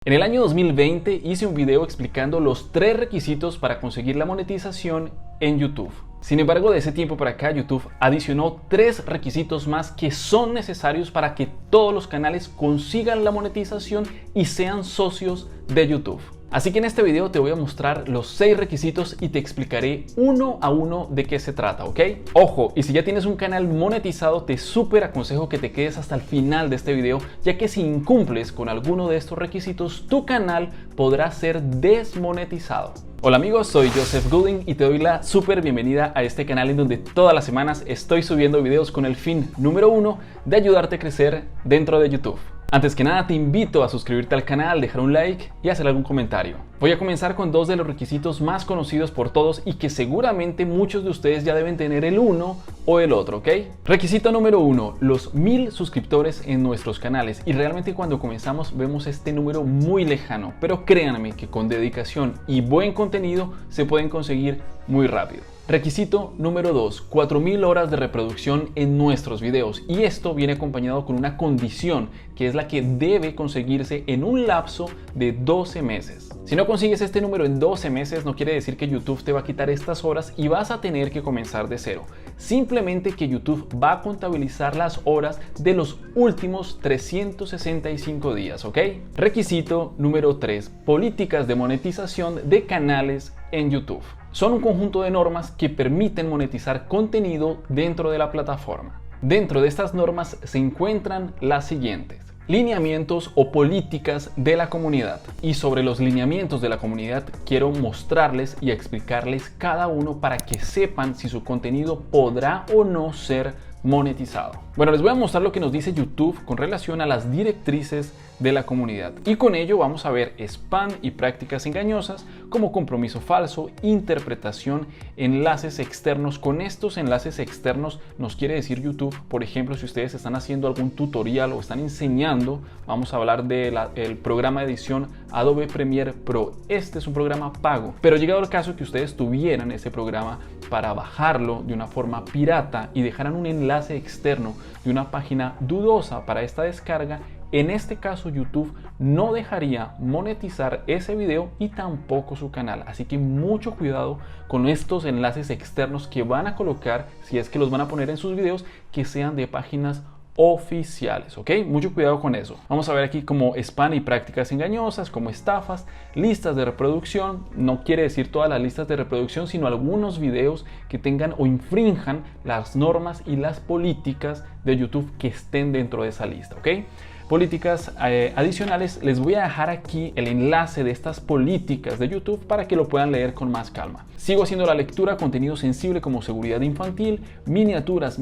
En el año 2020 hice un video explicando los 3 requisitos para conseguir la monetización en YouTube. Sin embargo, de ese tiempo para acá, YouTube adicionó 3 requisitos más que son necesarios para que todos los canales consigan la monetización y sean socios de YouTube. Así que en este video te voy a mostrar los 6 requisitos y te explicaré uno a uno de qué se trata, ¿ok? Ojo, y si ya tienes un canal monetizado, te súper aconsejo que te quedes hasta el final de este video, ya que si incumples con alguno de estos requisitos, tu canal podrá ser desmonetizado. Hola amigos, soy Joseph Gooding y te doy la súper bienvenida a este canal en donde todas las semanas estoy subiendo videos con el fin número 1 de ayudarte a crecer dentro de YouTube. Antes que nada te invito a suscribirte al canal, dejar un like y hacer algún comentario. Voy a comenzar con 2 de los requisitos más conocidos por todos y que seguramente muchos de ustedes ya deben tener el uno o el otro, ¿ok? Requisito número 1, los 1000 suscriptores en nuestros canales. Y realmente cuando comenzamos vemos este número muy lejano, pero créanme que con dedicación y buen contenido se pueden conseguir muy rápido. Requisito número 2, 4000 horas de reproducción en nuestros videos, y esto viene acompañado con una condición que es la que debe conseguirse en un lapso de 12 meses. Si no consigues este número en 12 meses, no quiere decir que YouTube te va a quitar estas horas y vas a tener que comenzar de cero. Simplemente que YouTube va a contabilizar las horas de los últimos 365 días, ¿ok? Requisito número 3, políticas de monetización de canales en YouTube. Son un conjunto de normas que permiten monetizar contenido dentro de la plataforma. Dentro de estas normas se encuentran las siguientes: lineamientos o políticas de la comunidad. Y sobre los lineamientos de la comunidad quiero mostrarles y explicarles cada uno para que sepan si su contenido podrá o no ser monetizado. Bueno, les voy a mostrar lo que nos dice YouTube con relación a las directrices de la comunidad, y con ello vamos a ver spam y prácticas engañosas como compromiso falso, interpretación, enlaces externos. Con estos enlaces externos nos quiere decir YouTube, por ejemplo, si ustedes están haciendo algún tutorial o están enseñando, vamos a hablar del programa de edición Adobe Premiere Pro. Este es un programa pago, pero llegado el caso que ustedes tuvieran ese programa para bajarlo de una forma pirata y dejaran un enlace externo de una página dudosa para esta descarga, en este caso YouTube no dejaría monetizar ese video y tampoco su canal. Así que mucho cuidado con estos enlaces externos que van a colocar, si es que los van a poner en sus videos, que sean de páginas oficiales, ¿ok? Mucho cuidado con eso. Vamos a ver aquí como spam y prácticas engañosas, como estafas, listas de reproducción. No quiere decir todas las listas de reproducción, sino algunos videos que tengan o infrinjan las normas y las políticas de YouTube que estén dentro de esa lista, ¿ok? Políticas adicionales, les voy a dejar aquí el enlace de estas políticas de YouTube para que lo puedan leer con más calma. Sigo haciendo la lectura: contenido sensible como seguridad infantil, miniaturas,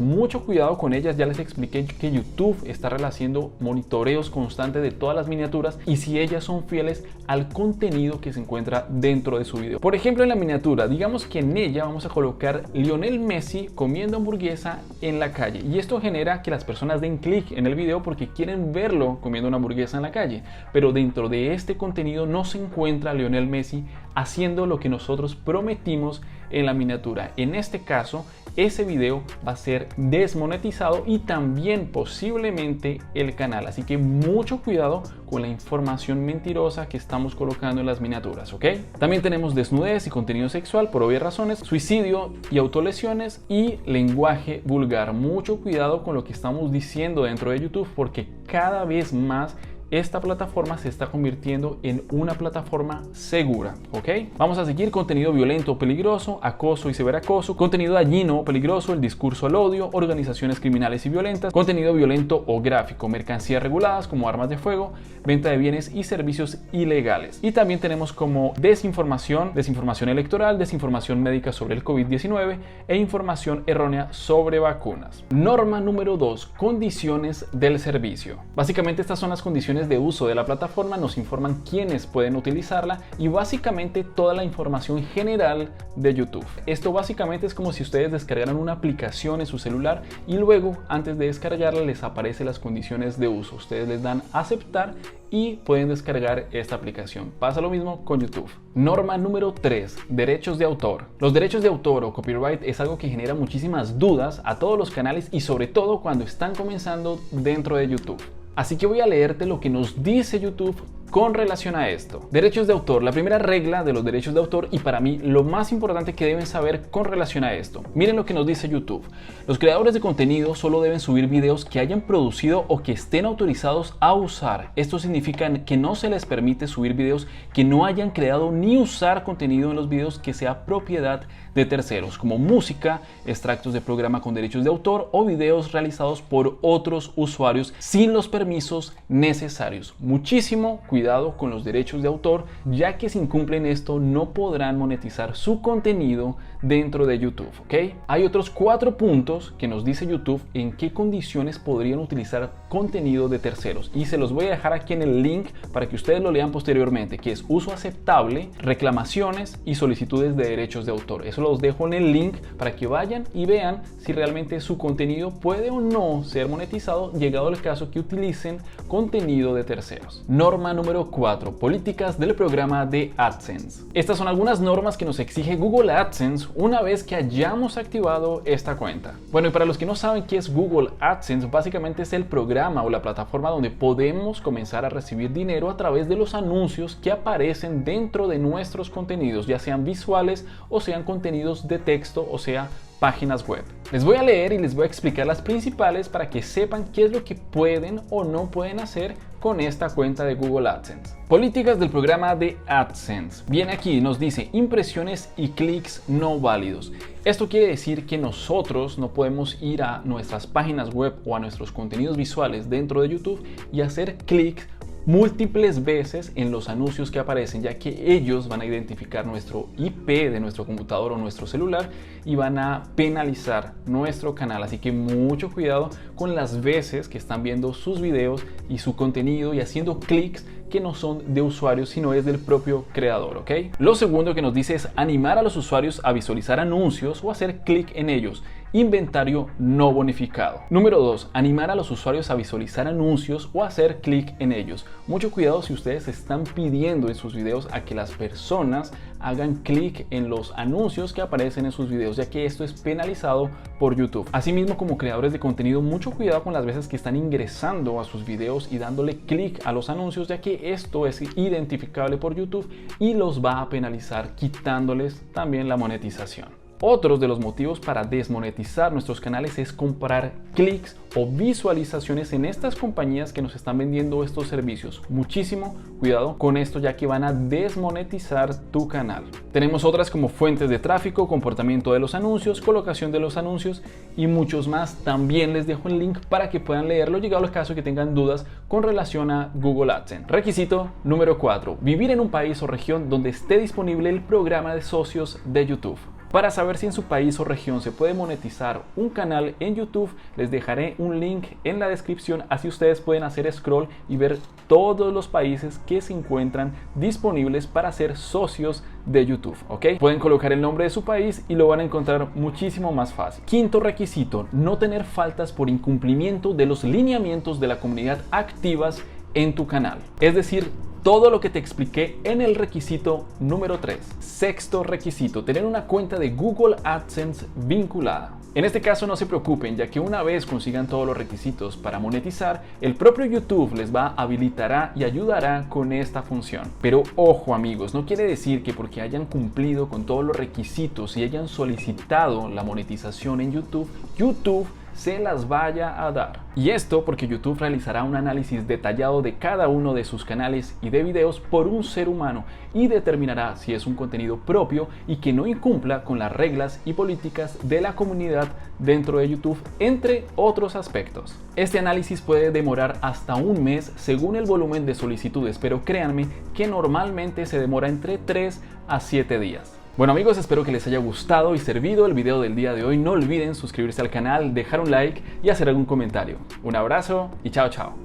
mucho cuidado con ellas. Ya les expliqué que YouTube está haciendo monitoreos constantes de todas las miniaturas y si ellas son fieles al contenido que se encuentra dentro de su video. Por ejemplo, en la miniatura, digamos que en ella vamos a colocar Lionel Messi comiendo hamburguesa en la calle, y esto genera que las personas den clic en el video porque quieren verlo comiendo una hamburguesa en la calle, pero dentro de este contenido no se encuentra Lionel Messi haciendo lo que nosotros prometimos en la miniatura. En este caso, ese video va a ser desmonetizado y también posiblemente el canal. Así que mucho cuidado con la información mentirosa que estamos colocando en las miniaturas, ¿ok? También tenemos desnudez y contenido sexual por obvias razones, suicidio y autolesiones y lenguaje vulgar. Mucho cuidado con lo que estamos diciendo dentro de YouTube porque cada vez más esta plataforma se está convirtiendo en una plataforma segura, ¿ok? Vamos a seguir: contenido violento o peligroso, acoso y ciberacoso, contenido dañino o peligroso, el discurso al odio, organizaciones criminales y violentas, contenido violento o gráfico, mercancías reguladas como armas de fuego, venta de bienes y servicios ilegales. Y también tenemos como desinformación electoral, desinformación médica sobre el COVID-19 e información errónea sobre vacunas. Norma número 2, condiciones del servicio. Básicamente estas son las condiciones de uso de la plataforma, nos informan quiénes pueden utilizarla y básicamente toda la información general de YouTube. Esto básicamente es como si ustedes descargaran una aplicación en su celular y luego antes de descargarla les aparecen las condiciones de uso. Ustedes les dan aceptar y pueden descargar esta aplicación. Pasa lo mismo con YouTube. Norma número 3, derechos de autor. Los derechos de autor o copyright es algo que genera muchísimas dudas a todos los canales y sobre todo cuando están comenzando dentro de YouTube. Así que voy a leerte lo que nos dice YouTube con relación a esto. Derechos de autor, la primera regla de los derechos de autor y para mí lo más importante que deben saber con relación a esto. Miren lo que nos dice YouTube. Los creadores de contenido solo deben subir videos que hayan producido o que estén autorizados a usar. Esto significa que no se les permite subir videos que no hayan creado ni usar contenido en los videos que sea propiedad de terceros, como música, extractos de programa con derechos de autor o videos realizados por otros usuarios sin los permisos necesarios. Muchísimo cuidado con los derechos de autor, ya que si incumplen esto no podrán monetizar su contenido dentro de YouTube, ¿ok? Hay otros 4 puntos que nos dice YouTube en qué condiciones podrían utilizar contenido de terceros y se los voy a dejar aquí en el link para que ustedes lo lean posteriormente, que es uso aceptable, reclamaciones y solicitudes de derechos de autor. Eso los dejo en el link para que vayan y vean si realmente su contenido puede o no ser monetizado, llegado el caso que utilicen contenido de terceros. Norma número 4, políticas del programa de AdSense. Estas son algunas normas que nos exige Google AdSense una vez que hayamos activado esta cuenta. Bueno, y para los que no saben qué es Google AdSense, básicamente es el programa o la plataforma donde podemos comenzar a recibir dinero a través de los anuncios que aparecen dentro de nuestros contenidos, ya sean visuales o sean contenidos de texto, o sea, páginas web. Les voy a leer y les voy a explicar las principales para que sepan qué es lo que pueden o no pueden hacer con esta cuenta de Google AdSense. Políticas del programa de AdSense. Viene aquí, nos dice impresiones y clics no válidos. Esto quiere decir que nosotros no podemos ir a nuestras páginas web o a nuestros contenidos visuales dentro de YouTube y hacer clics múltiples veces en los anuncios que aparecen, ya que ellos van a identificar nuestro IP de nuestro computador o nuestro celular y van a penalizar nuestro canal. Así que mucho cuidado con las veces que están viendo sus videos y su contenido y haciendo clics que no son de usuarios, sino es del propio creador, ¿ok? Lo segundo que nos dice es animar a los usuarios a visualizar anuncios o hacer clic en ellos. Inventario no bonificado. Número 2. Animar a los usuarios a visualizar anuncios o hacer clic en ellos. Mucho cuidado si ustedes están pidiendo en sus videos a que las personas hagan clic en los anuncios que aparecen en sus videos, ya que esto es penalizado por YouTube. Asimismo, como creadores de contenido, mucho cuidado con las veces que están ingresando a sus videos y dándole clic a los anuncios, ya que esto es identificable por YouTube y los va a penalizar, quitándoles también la monetización. Otros de los motivos para desmonetizar nuestros canales es comprar clics o visualizaciones en estas compañías que nos están vendiendo estos servicios. Muchísimo cuidado con esto, ya que van a desmonetizar tu canal. Tenemos otras como fuentes de tráfico, comportamiento de los anuncios, colocación de los anuncios y muchos más. También les dejo el link para que puedan leerlo, llegado el caso que tengan dudas con relación a Google AdSense. Requisito número 4. Vivir en un país o región donde esté disponible el programa de socios de YouTube. Para saber si en su país o región se puede monetizar un canal en YouTube, les dejaré un link en la descripción, así ustedes pueden hacer scroll y ver todos los países que se encuentran disponibles para ser socios de YouTube, ¿ok? Pueden colocar el nombre de su país y lo van a encontrar muchísimo más fácil. Quinto requisito, no tener faltas por incumplimiento de los lineamientos de la comunidad activas en tu canal. Es decir, todo lo que te expliqué en el requisito número 3. Sexto requisito, tener una cuenta de Google AdSense vinculada. En este caso no se preocupen, ya que una vez consigan todos los requisitos para monetizar, el propio YouTube les habilitará y ayudará con esta función. Pero ojo amigos, no quiere decir que porque hayan cumplido con todos los requisitos y hayan solicitado la monetización en YouTube, YouTube se las vaya a dar. Y esto porque YouTube realizará un análisis detallado de cada uno de sus canales y de videos por un ser humano y determinará si es un contenido propio y que no incumpla con las reglas y políticas de la comunidad dentro de YouTube, entre otros aspectos. Este análisis puede demorar hasta un mes según el volumen de solicitudes, pero créanme que normalmente se demora entre 3 a 7 días. Bueno amigos, espero que les haya gustado y servido el video del día de hoy. No olviden suscribirse al canal, dejar un like y hacer algún comentario. Un abrazo y chao chao.